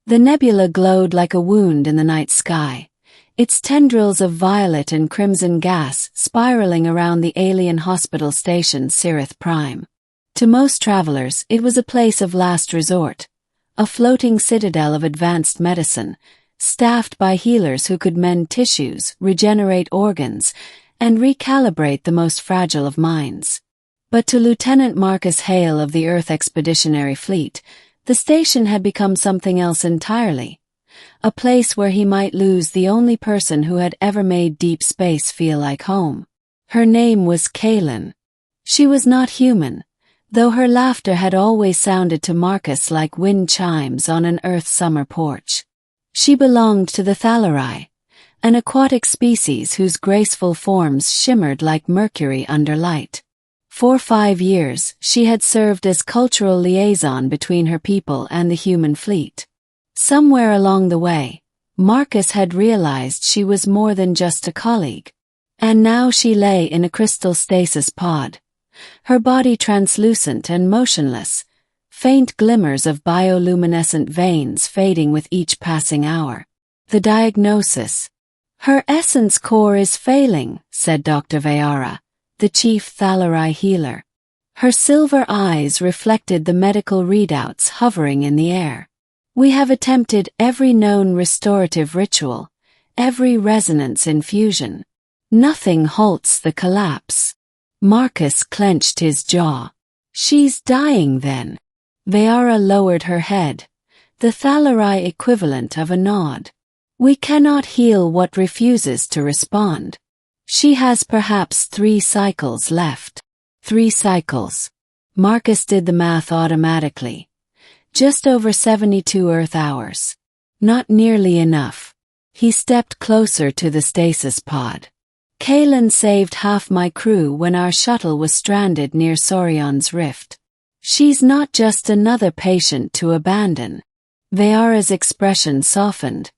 The nebula glowed like a wound in the night sky, its tendrils of violet and crimson gas spiraling around the alien hospital station Sirith Prime. To most travelers, it was a place of last resort, a floating citadel of advanced medicine, staffed by healers who could mend tissues, regenerate organs, and recalibrate the most fragile of minds. But to Lieutenant Marcus Hale of the Earth Expeditionary Fleet, the station had become something else entirely. A place where he might lose the only person who had ever made deep space feel like home. Her name was Kaylin. She was not human, though her laughter had always sounded to Marcus like wind chimes on an Earth summer porch. She belonged to the Thalari, an aquatic species whose graceful forms shimmered like mercury under light. For 5 years, she had served as cultural liaison between her people and the human fleet. Somewhere along the way, Marcus had realized she was more than just a colleague. And now she lay in a crystal stasis pod, her body translucent and motionless, faint glimmers of bioluminescent veins fading with each passing hour. The diagnosis. Her essence core is failing, said Dr. Vayara, the chief Thalari healer. Her silver eyes reflected the medical readouts hovering in the air. We have attempted every known restorative ritual, every resonance infusion. Nothing halts the collapse. Marcus clenched his jaw. She's dying then. Vayara lowered her head, the Thalari equivalent of a nod. We cannot heal what refuses to respond. She has perhaps 3 cycles left. 3 cycles. Marcus did the math automatically. Just over 72 Earth hours. Not nearly enough. He stepped closer to the stasis pod. Kaylin saved half my crew when our shuttle was stranded near Sorion's rift. She's not just another patient to abandon. Vayara's expression softened,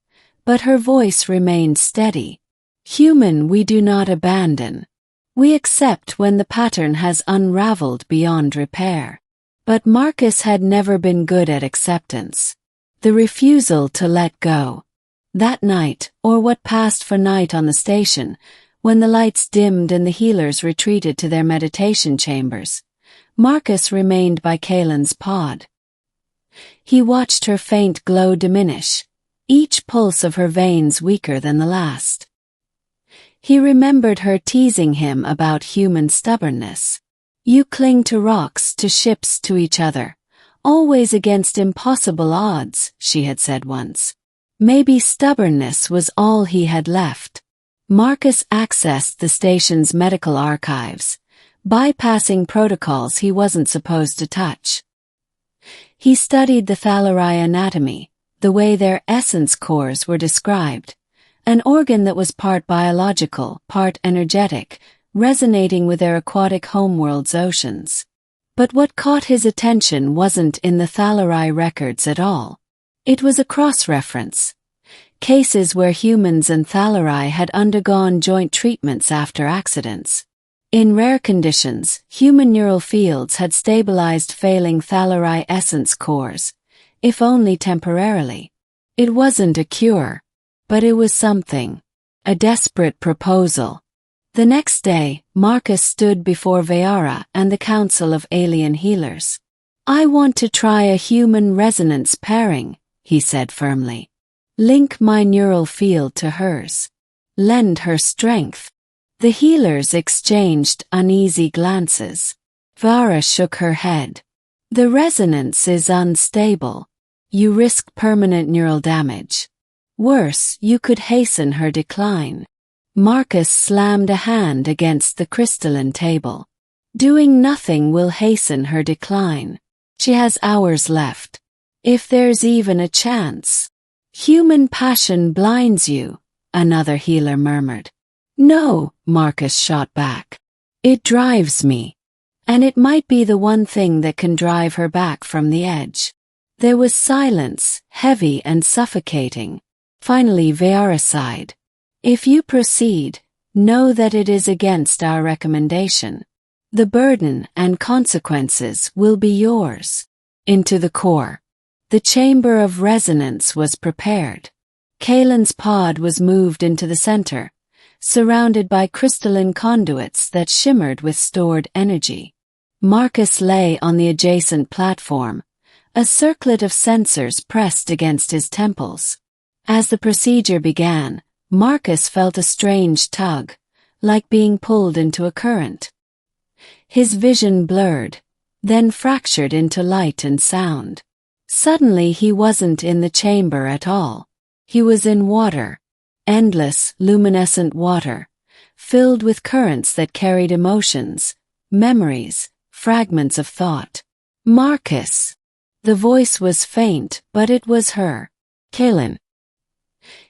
but her voice remained steady. Human we do not abandon. We accept when the pattern has unraveled beyond repair. But Marcus had never been good at acceptance. The refusal to let go. That night, or what passed for night on the station, when the lights dimmed and the healers retreated to their meditation chambers, Marcus remained by Kaylin's pod. He watched her faint glow diminish, each pulse of her veins weaker than the last. He remembered her teasing him about human stubbornness. You cling to rocks, to ships, to each other, always against impossible odds, she had said once. Maybe stubbornness was all he had left. Marcus accessed the station's medical archives, bypassing protocols he wasn't supposed to touch. He studied the Thalari anatomy, the way their essence cores were described, an organ that was part biological, part energetic, resonating with their aquatic homeworld's oceans. But what caught his attention wasn't in the Thalari records at all. It was a cross-reference. Cases where humans and Thalari had undergone joint treatments after accidents. In rare conditions, human neural fields had stabilized failing Thalari essence cores, if only temporarily. It wasn't a cure, but it was something. A desperate proposal. The next day, Marcus stood before Vayara and the Council of Alien Healers. I want to try a human resonance pairing, he said firmly. Link my neural field to hers. Lend her strength. The healers exchanged uneasy glances. Vayara shook her head. The resonance is unstable. You risk permanent neural damage. Worse, you could hasten her decline. Marcus slammed a hand against the crystalline table. Doing nothing will hasten her decline. She has hours left. If there's even a chance. Human passion blinds you, another healer murmured. No, Marcus shot back. It drives me. And it might be the one thing that can drive her back from the edge. There was silence, heavy and suffocating. Finally Vayara sighed. If you proceed, know that it is against our recommendation. The burden and consequences will be yours. Into the core. The chamber of resonance was prepared. Kalen's pod was moved into the center, surrounded by crystalline conduits that shimmered with stored energy. Marcus lay on the adjacent platform, a circlet of sensors pressed against his temples. As the procedure began, Marcus felt a strange tug, like being pulled into a current. His vision blurred, then fractured into light and sound. Suddenly he wasn't in the chamber at all. He was in water, endless, luminescent water, filled with currents that carried emotions, memories, fragments of thought. Marcus! The voice was faint, but it was her. Kalen.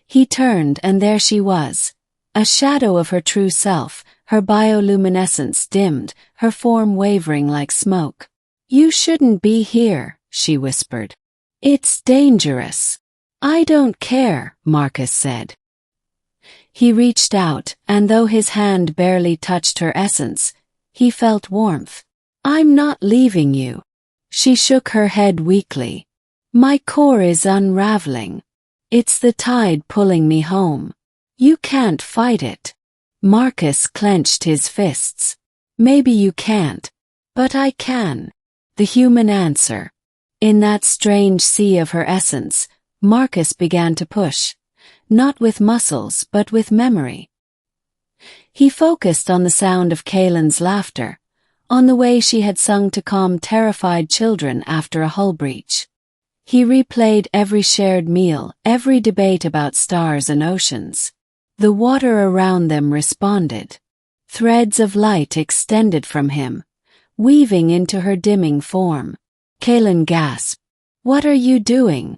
He turned and there she was, a shadow of her true self, her bioluminescence dimmed, her form wavering like smoke. "You shouldn't be here," she whispered. "It's dangerous." "I don't care," Marcus said. He reached out, and though his hand barely touched her essence, he felt warmth. "I'm not leaving you." She shook her head weakly. "My core is unraveling. It's the tide pulling me home. You can't fight it." Marcus clenched his fists. "Maybe you can't, but I can." The human answer. In that strange sea of her essence, Marcus began to push, not with muscles but with memory. He focused on the sound of Kalen's laughter, on the way she had sung to calm terrified children after a hull breach. He replayed every shared meal, every debate about stars and oceans. The water around them responded. Threads of light extended from him, weaving into her dimming form. Kalen gasped. "What are you doing?"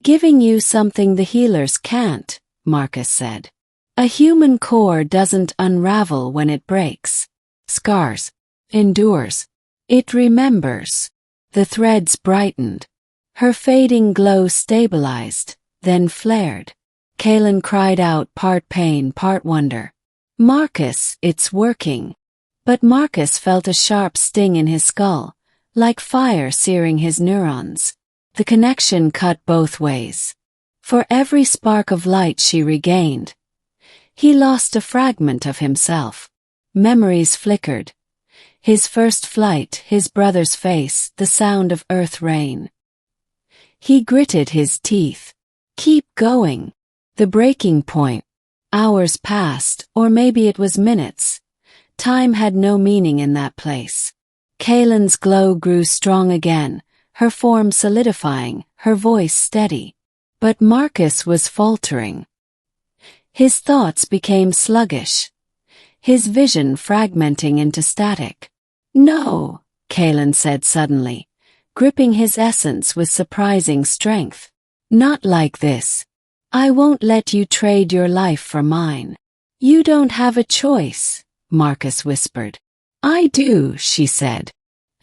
"Giving you something the healers can't," Marcus said. "A human core doesn't unravel when it breaks. Scars. Endures. It remembers." The threads brightened. Her fading glow stabilized, then flared. Kalen cried out, part pain, part wonder. "Marcus, it's working." But Marcus felt a sharp sting in his skull, like fire searing his neurons. The connection cut both ways. For every spark of light she regained, he lost a fragment of himself. Memories flickered. His first flight, his brother's face, the sound of earth rain. He gritted his teeth. Keep going. The breaking point. Hours passed, or maybe it was minutes. Time had no meaning in that place. Kalen's glow grew strong again, her form solidifying, her voice steady. But Marcus was faltering. His thoughts became sluggish, his vision fragmenting into static. "No," Kalen said suddenly, gripping his essence with surprising strength. "Not like this. I won't let you trade your life for mine." "You don't have a choice," Marcus whispered. "I do," she said.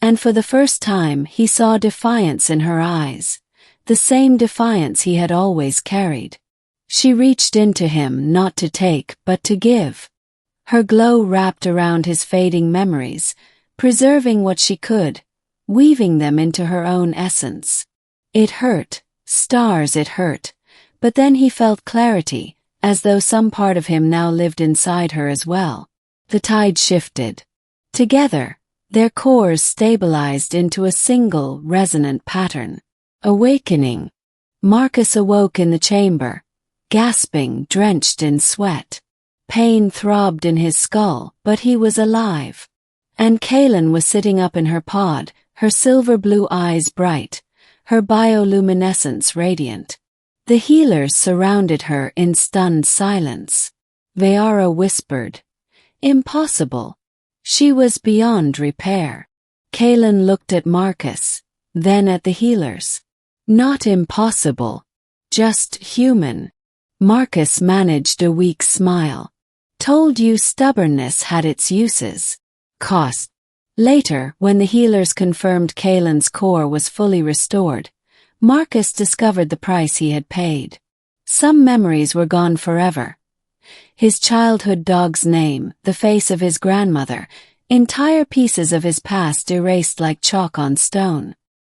And for the first time he saw defiance in her eyes, the same defiance he had always carried. She reached into him not to take but to give. Her glow wrapped around his fading memories, preserving what she could, weaving them into her own essence. It hurt, stars it hurt, but then he felt clarity, as though some part of him now lived inside her as well. The tide shifted. Together, their cores stabilized into a single, resonant pattern. Awakening. Marcus awoke in the chamber, gasping, drenched in sweat. Pain throbbed in his skull, but he was alive. And Kalen was sitting up in her pod, her silver-blue eyes bright, her bioluminescence radiant. The healers surrounded her in stunned silence. Vayara whispered, "Impossible." She was beyond repair. Kalen looked at Marcus, then at the healers. "Not impossible, just human." Marcus managed a weak smile. "Told you stubbornness had its uses." Cost. Later, when the healers confirmed Kalen's core was fully restored, Marcus discovered the price he had paid. Some memories were gone forever. His childhood dog's name, the face of his grandmother, entire pieces of his past erased like chalk on stone.